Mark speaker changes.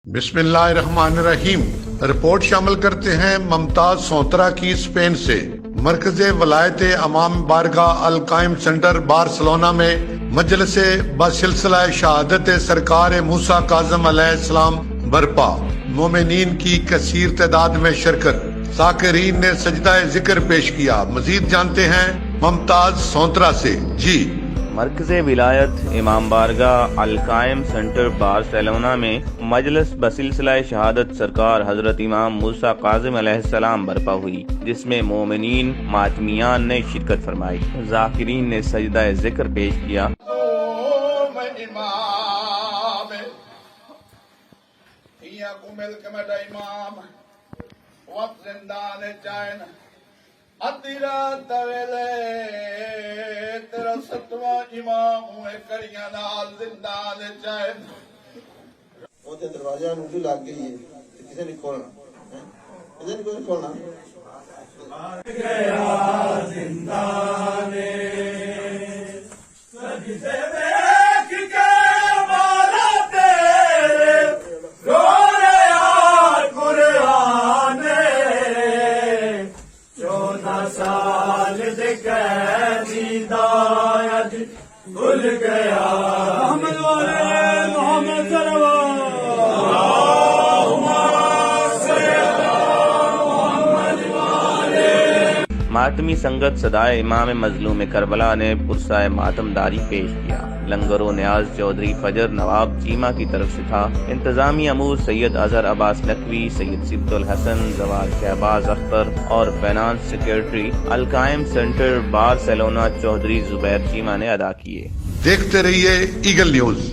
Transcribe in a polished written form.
Speaker 1: بسم اللہ الرحمن الرحیم۔ رپورٹ شامل کرتے ہیں ممتاز سونترا کی اسپین سے۔ مرکز ولایت امام بارگاہ القائم سینٹر بارسلونا میں مجلس بسلسلہ شہادت سرکار موسیٰ کاظم علیہ السلام برپا، مومنین کی کثیر تعداد میں شرکت، ذاکرین نے سجدہ ذکر پیش کیا۔ مزید جانتے ہیں ممتاز سونترا سے۔ جی،
Speaker 2: مرکز ولایت امام بارگاہ القائم سینٹر بارسلونا میں مجلس بسلسلہ شہادت سرکار حضرت امام موسیٰ کاظم علیہ السلام برپا ہوئی، جس میں مومنین ماتمیان نے شرکت فرمائی، ذاکرین نے سجدہ ذکر پیش کیا۔
Speaker 3: ادیرات ویلے تیرا ستواں امام ہوئے کڑیاں نال زندان چین۔
Speaker 4: وہ تے دروازے نوں لگ گئی ہے، کسے نہیں کھولنا، کسے نہیں کوئی کھولنا۔
Speaker 3: گیا زندان سجدے دیکھ کے مولا تیرے رو رہا قرآن، 14 سال دے قیدی دا اج بھل گیا۔ محمد والے محمد سرور
Speaker 2: ماتمی سنگت صدائے امام مظلوم کربلا نے پرسائے ماتم داری پیش کیا۔ لنگر و نیاز چودھری فجر نواب چیمہ کی طرف سے تھا۔ انتظامی امور سید اظہر عباس نقوی، سید سبط الحسن، زوال شہباز اختر اور فائنانس سیکریٹری القائم سینٹر بارسلونا چودھری زبیر چیمہ نے ادا کیے۔
Speaker 1: دیکھتے رہیے ایگل نیوز۔